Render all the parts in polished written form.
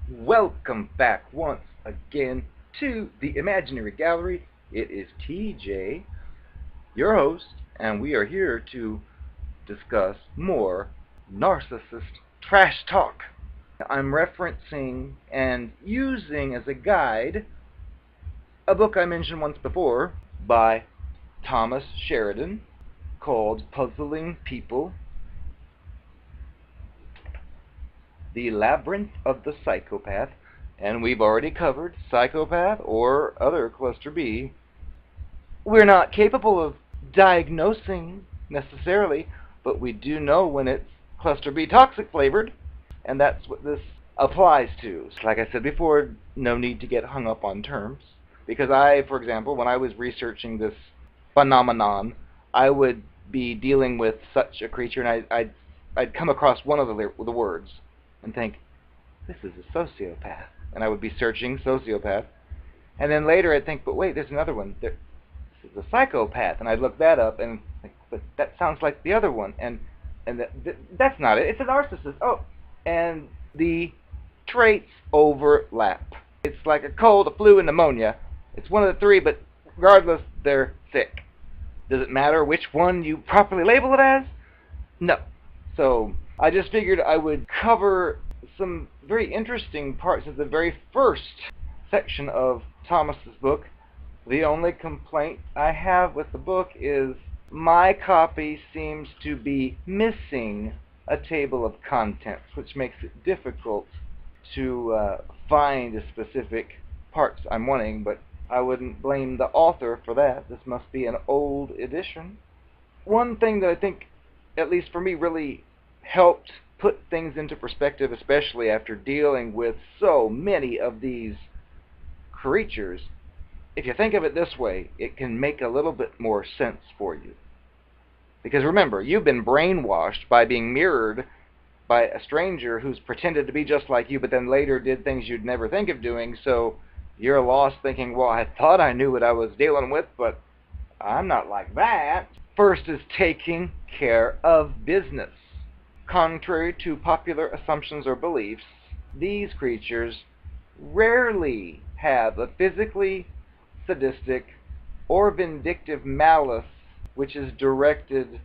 Welcome back once again to the Imaginary Gallery. It is TJ, your host, and we are here to discuss more narcissist trash talk. I'm referencing and using as a guide a book I mentioned once before by Thomas Sheridan called Puzzling People, The Labyrinth of the Psychopath, and we've already covered Psychopath or other Cluster B. We're not capable of diagnosing necessarily, but we do know when it's Cluster B toxic flavored, and that's what this applies to. Like I said before, no need to get hung up on terms, because for example, when I was researching this phenomenon, I would be dealing with such a creature, and I'd come across one of the words and think, this is a sociopath. And I would be searching sociopath. And then later I'd think, but wait, there's another one. This is a psychopath. And I'd look that up and think, but that sounds like the other one. And that's not it. It's a narcissist. Oh, and the traits overlap. It's like a cold, a flu, and pneumonia. It's one of the three, but regardless, they're sick. Does it matter which one you properly label it as? No. So I just figured I would cover some very interesting parts of the very first section of Thomas's book. The only complaint I have with the book is my copy seems to be missing a table of contents, which makes it difficult to find the specific parts I'm wanting, but I wouldn't blame the author for that. This must be an old edition. One thing that I think, at least for me, really helped put things into perspective, especially after dealing with so many of these creatures. If you think of it this way, it can make a little bit more sense for you. Because remember, you've been brainwashed by being mirrored by a stranger who's pretended to be just like you, but then later did things you'd never think of doing, so you're lost thinking, well, I thought I knew what I was dealing with, but I'm not like that. First is taking care of business. Contrary to popular assumptions or beliefs, these creatures rarely have a physically sadistic or vindictive malice which is directed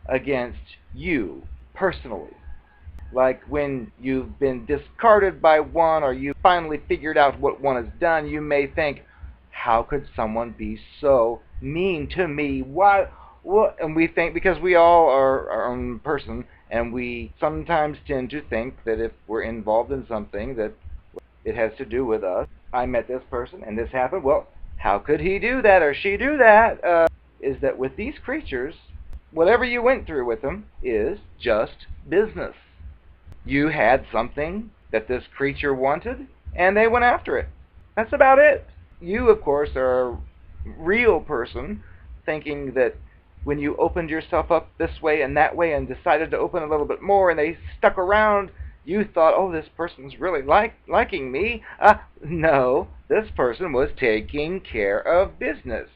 against you personally. Like when you've been discarded by one or you finally figured out what one has done, you may think, how could someone be so mean to me? Why? What? And we think, because we all are our own person, and we sometimes tend to think that if we're involved in something that it has to do with us. I met this person and this happened. Well, how could he do that or she do that? Is that with these creatures, whatever you went through with them is just business. You had something that this creature wanted, and they went after it. That's about it. You, of course, are a real person, thinking that when you opened yourself up this way and that way and decided to open a little bit more and they stuck around, you thought, oh, this person's really liking me. No, this person was taking care of business.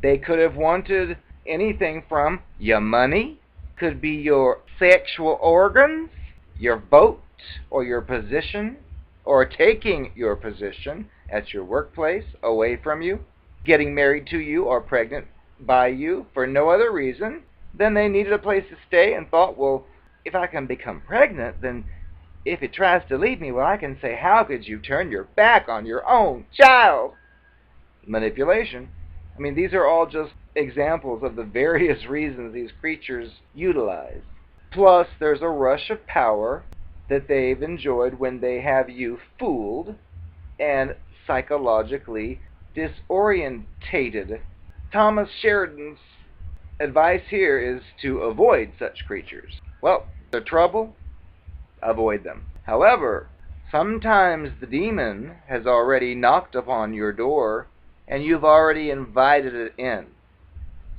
They could have wanted anything from your money, could be your sexual organs, your vote, or your position, or taking your position at your workplace away from you, getting married to you or pregnant by you for no other reason than they needed a place to stay and thought, well, if I can become pregnant, then if it tries to leave me, well, I can say, how could you turn your back on your own child? Manipulation. I mean, these are all just examples of the various reasons these creatures utilize. Plus, there's a rush of power that they've enjoyed when they have you fooled and psychologically disorientated. Thomas Sheridan's advice here is to avoid such creatures. Well, the trouble? Avoid them. However, sometimes the demon has already knocked upon your door and you've already invited it in.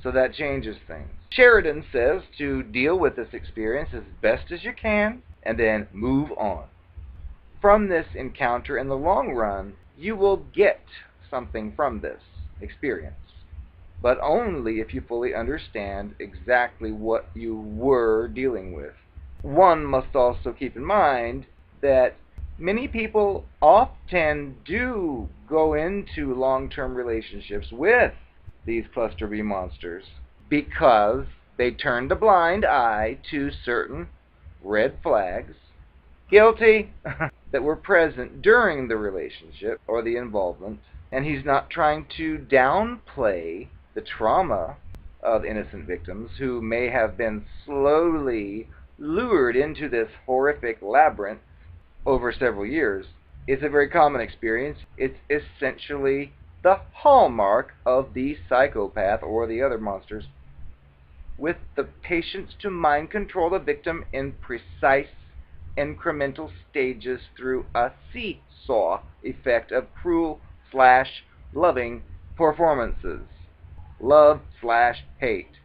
So that changes things. Sheridan says to deal with this experience as best as you can and then move on. From this encounter, in the long run, you will get something from this experience, but only if you fully understand exactly what you were dealing with. One must also keep in mind that many people often do go into long-term relationships with these cluster B monsters because they turned a blind eye to certain red flags, guilty, that were present during the relationship or the involvement. And he's not trying to downplay the trauma of innocent victims who may have been slowly lured into this horrific labyrinth over several years. It's a very common experience. It's essentially the hallmark of the psychopath or the other monsters, with the patience to mind control the victim in precise incremental stages through a seesaw effect of cruel/loving performances. Love/hate.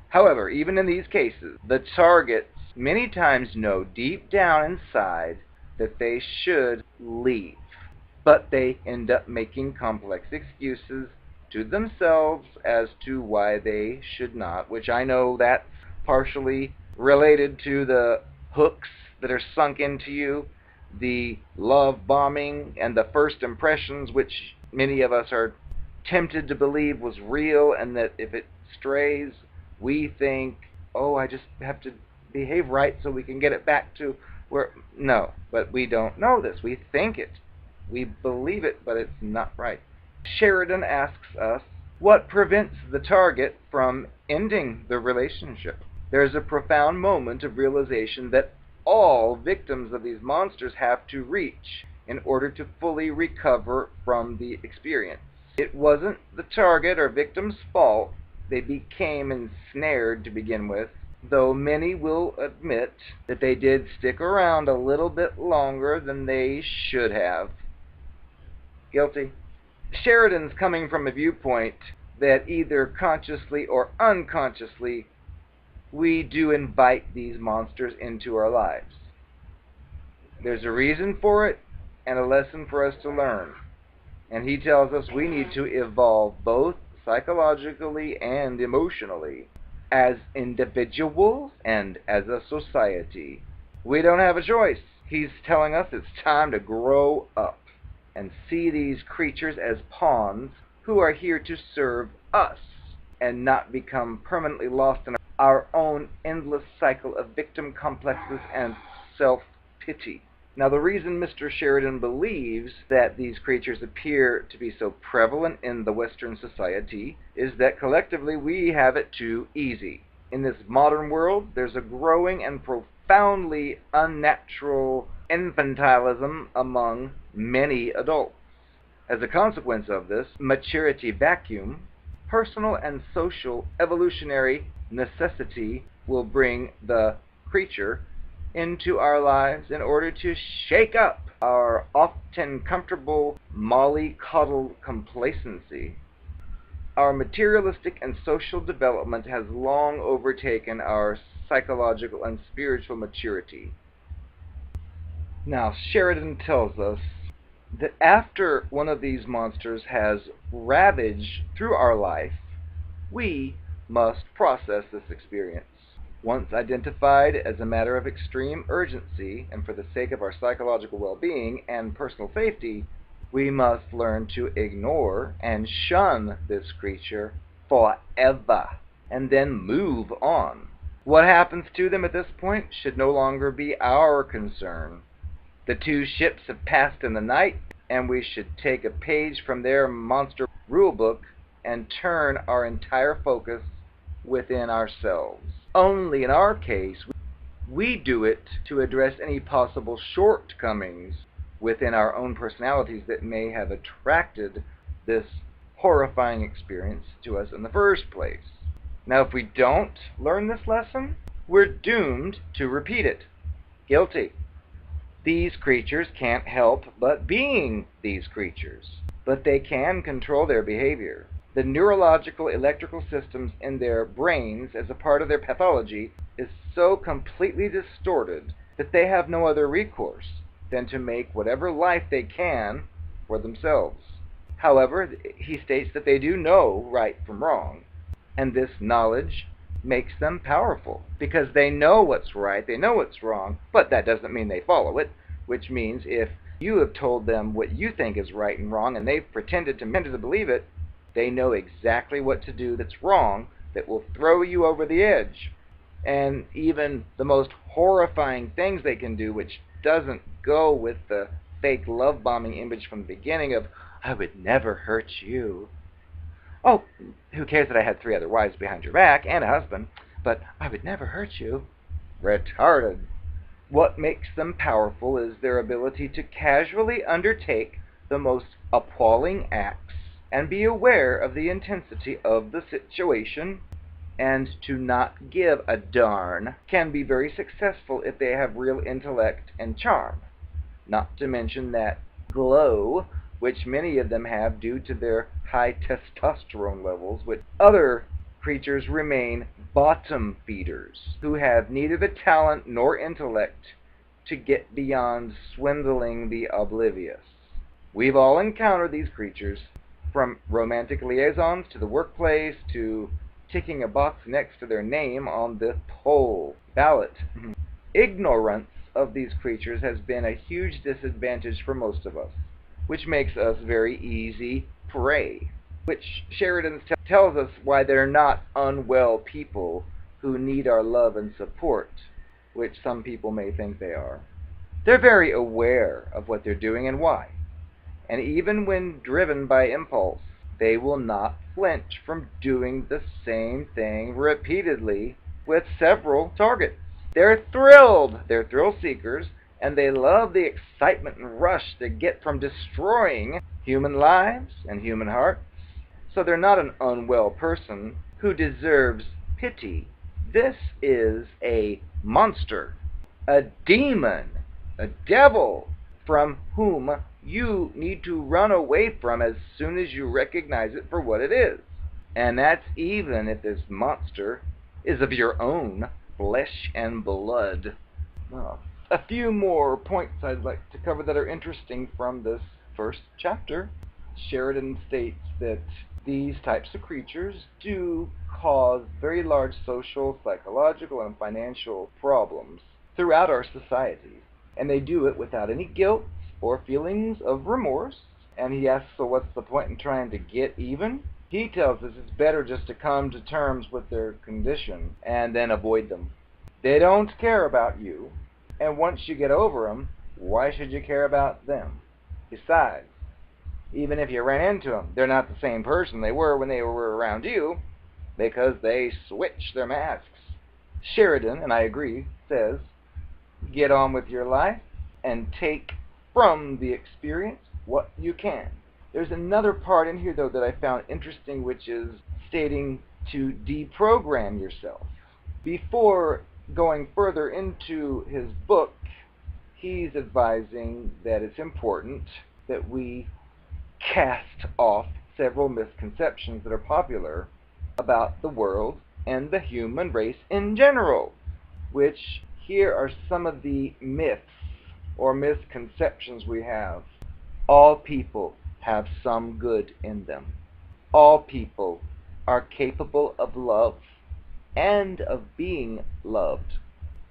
However, even in these cases, the targets many times know deep down inside that they should leave, but they end up making complex excuses to themselves as to why they should not, which I know that's partially related to the hooks that are sunk into you, the love bombing, and the first impressions, which many of us are tempted to believe was real, and that if it strays, we think, oh, I just have to behave right so we can get it back to where... No, but we don't know this. We think it. We believe it, but it's not right. Sheridan asks us, what prevents the target from ending the relationship? There's a profound moment of realization that all victims of these monsters have to reach in order to fully recover from the experience. It wasn't the target or victim's fault they became ensnared to begin with, though many will admit that they did stick around a little bit longer than they should have. Guilty. Sheridan's coming from a viewpoint that either consciously or unconsciously we do invite these monsters into our lives. There's a reason for it and a lesson for us to learn. And he tells us we need to evolve both psychologically and emotionally as individuals and as a society. We don't have a choice. He's telling us it's time to grow up and see these creatures as pawns who are here to serve us and not become permanently lost in our own endless cycle of victim complexes and self-pity. Now, the reason Mr. Sheridan believes that these creatures appear to be so prevalent in the Western society is that collectively we have it too easy. In this modern world, there's a growing and profoundly unnatural infantilism among many adults. As a consequence of this maturity vacuum, personal and social evolutionary necessity will bring the creature into our lives in order to shake up our often comfortable, mollycoddled complacency. Our materialistic and social development has long overtaken our psychological and spiritual maturity. Now, Sheridan tells us that after one of these monsters has ravaged through our life, we must process this experience. Once identified as a matter of extreme urgency and for the sake of our psychological well-being and personal safety, we must learn to ignore and shun this creature forever and then move on. What happens to them at this point should no longer be our concern. The two ships have passed in the night, and we should take a page from their monster rulebook and turn our entire focus within ourselves. Only in our case, we do it to address any possible shortcomings within our own personalities that may have attracted this horrifying experience to us in the first place. Now, if we don't learn this lesson, we're doomed to repeat it. Guilty. These creatures can't help but being these creatures, but they can control their behavior. the neurological electrical systems in their brains as a part of their pathology is so completely distorted that they have no other recourse than to make whatever life they can for themselves. However, he states that they do know right from wrong, and this knowledge makes them powerful because they know what's right, they know what's wrong, but that doesn't mean they follow it, which means if you have told them what you think is right and wrong and they've pretended to believe it, they know exactly what to do that's wrong, that will throw you over the edge. And even the most horrifying things they can do, which doesn't go with the fake love bombing image from the beginning of, I would never hurt you. Oh, who cares that I had 3 other wives behind your back and a husband, but I would never hurt you. Retarded. What makes them powerful is their ability to casually undertake the most appalling acts and be aware of the intensity of the situation, and to not give a darn can be very successful if they have real intellect and charm. Not to mention that glow, which many of them have due to their high testosterone levels, which other creatures remain bottom feeders, who have neither the talent nor intellect to get beyond swindling the oblivious. We've all encountered these creatures, from romantic liaisons to the workplace to ticking a box next to their name on the poll ballot. Ignorance of these creatures has been a huge disadvantage for most of us, which makes us very easy prey, which Sheridan tells us why they're not unwell people who need our love and support, which some people may think they are. They're very aware of what they're doing and why, and even when driven by impulse, they will not flinch from doing the same thing repeatedly with several targets. They're thrilled. They're thrill seekers, and they love the excitement and rush they get from destroying human lives and human hearts. So they're not an unwell person who deserves pity. This is a monster, a demon, a devil from whom you need to run away from as soon as you recognize it for what it is. And that's even if this monster is of your own flesh and blood. Well, a few more points I'd like to cover that are interesting from this first chapter. Sheridan states that these types of creatures do cause very large social, psychological, and financial problems throughout our society. And they do it without any guilt or feelings of remorse. And he asks, so what's the point in trying to get even? He tells us it's better just to come to terms with their condition and then avoid them. They don't care about you, and once you get over them, why should you care about them? Besides, even if you ran into them, they're not the same person they were when they were around you, because they switch their masks. Sheridan, and I agree, says, get on with your life and take from the experience what you can. There's another part in here, though, that I found interesting, which is stating to deprogram yourself. Before going further into his book, he's advising that it's important that we cast off several misconceptions that are popular about the world and the human race in general, which here are some of the myths or misconceptions we have. All people have some good in them. All people are capable of love and of being loved.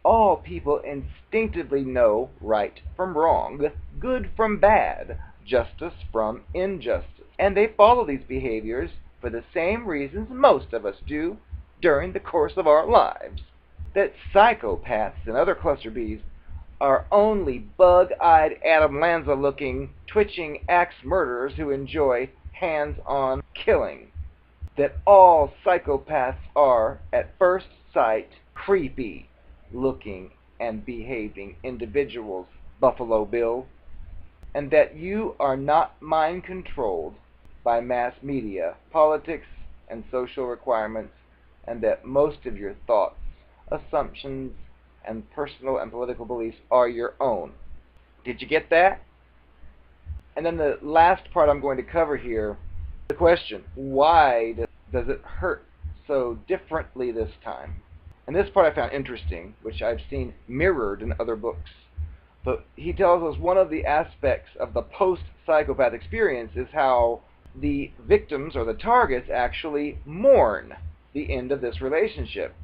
All people instinctively know right from wrong, good from bad, justice from injustice, and they follow these behaviors for the same reasons most of us do during the course of our lives. That psychopaths and other cluster Bs are only bug-eyed Adam Lanza-looking, twitching axe murderers who enjoy hands-on killing. That all psychopaths are, at first sight, creepy looking and behaving individuals, Buffalo Bill, and that you are not mind-controlled by mass media, politics, and social requirements, and that most of your thoughts, assumptions, and personal and political beliefs are your own. Did you get that? And then the last part I'm going to cover here The question, why does it hurt so differently this time? And this part I found interesting, which I've seen mirrored in other books. But he tells us one of the aspects of the post-psychopath experience is how the victims or the targets actually mourn the end of this relationship,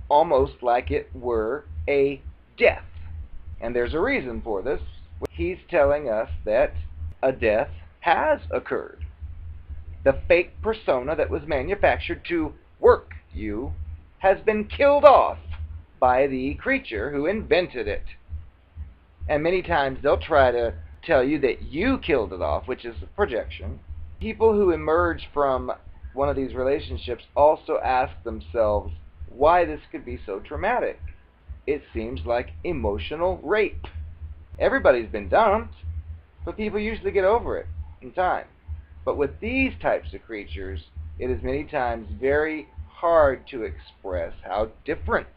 almost like it were a death. And there's a reason for this. He's telling us that a death has occurred. The fake persona that was manufactured to work you has been killed off by the creature who invented it. And many times they'll try to tell you that you killed it off, which is a projection. People who emerge from one of these relationships also ask themselves why this could be so traumatic. It seems like emotional rape. Everybody's been dumped, but people usually get over it in time. But with these types of creatures, it is many times very hard to express how different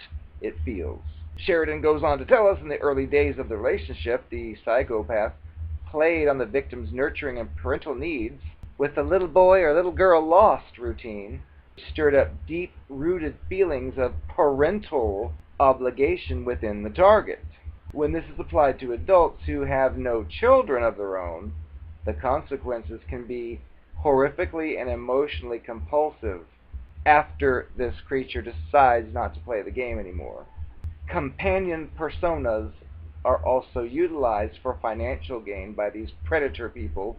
it feels. Sheridan goes on to tell us in the early days of the relationship, the psychopath played on the victim's nurturing and parental needs with the little boy or little girl lost routine, stirred up deep-rooted feelings of parental obligation within the target. When this is applied to adults who have no children of their own, the consequences can be horrifically and emotionally compulsive after this creature decides not to play the game anymore. Companion personas are also utilized for financial gain by these predator people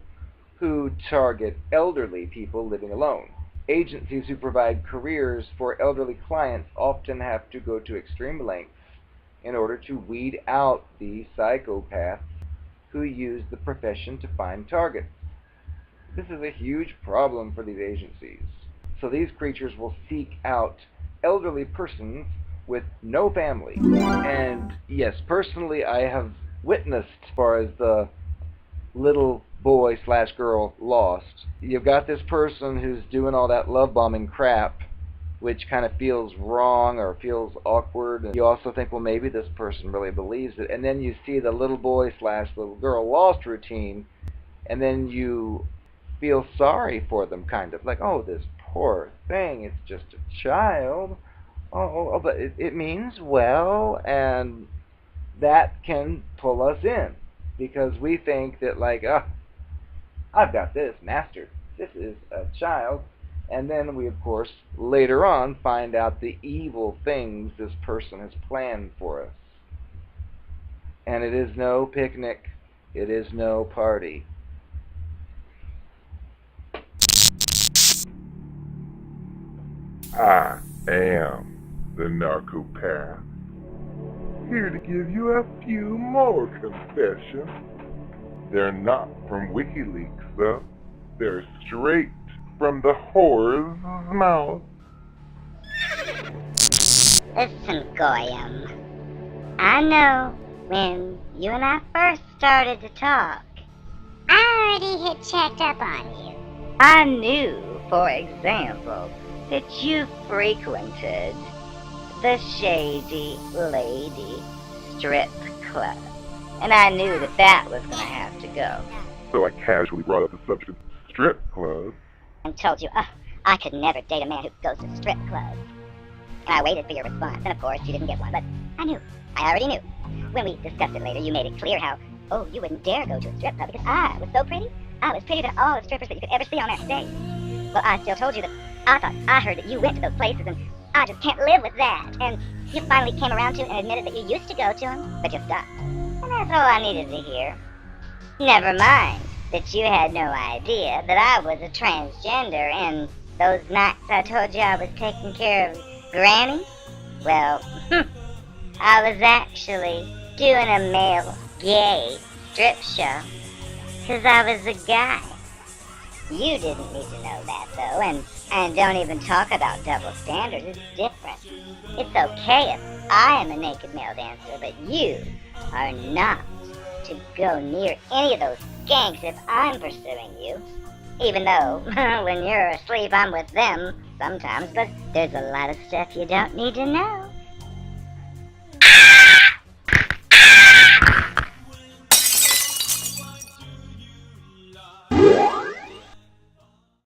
who target elderly people living alone. Agencies who provide careers for elderly clients often have to go to extreme lengths in order to weed out the psychopaths who use the profession to find targets. This is a huge problem for these agencies. So these creatures will seek out elderly persons with no family. And yes, personally I have witnessed, as far as the little boy / girl lost, you've got this person who's doing all that love bombing crap, which kind of feels wrong or feels awkward, and you also think, well, maybe this person really believes it, and then you see the little boy / little girl lost routine, and then you feel sorry for them, kind of like, oh, this poor thing, it's just a child. Oh, but it means well, and that can pull us in, because we think that, like, I've got this mastered. This is a child. And then we, of course, later on find out the evil things this person has planned for us. And it is no picnic. It is no party. I am the Narcopath, here to give you a few more confessions. They're not from WikiLeaks, though. They're straight from the whore's mouth. Listen, Goyam. I know when you and I first started to talk, I already had checked up on you. I knew, for example, that you frequented the Shady Lady strip club. And I knew that that was going to have to go. So I casually brought up the subject of strip clubs. And told you, I could never date a man who goes to strip clubs. And I waited for your response, and of course you didn't get one, but I knew. I already knew. When we discussed it later, you made it clear how, you wouldn't dare go to a strip club because I was so pretty. I was prettier than all the strippers that you could ever see on that stage. Well, I still told you that I heard that you went to those places, and I just can't live with that. And you finally came around to and admitted that you used to go to them, but you stopped. And that's all I needed to hear. Never mind that you had no idea that I was a transgender, and those nights I told you I was taking care of Granny? Well, I was actually doing a male gay strip show, 'cause I was a guy. You didn't need to know that, though, and don't even talk about double standards. It's different. It's okay if I am a naked male dancer, but you are not to go near any of those skanks if I'm pursuing you. Even though, when you're asleep, I'm with them sometimes, but there's a lot of stuff you don't need to know.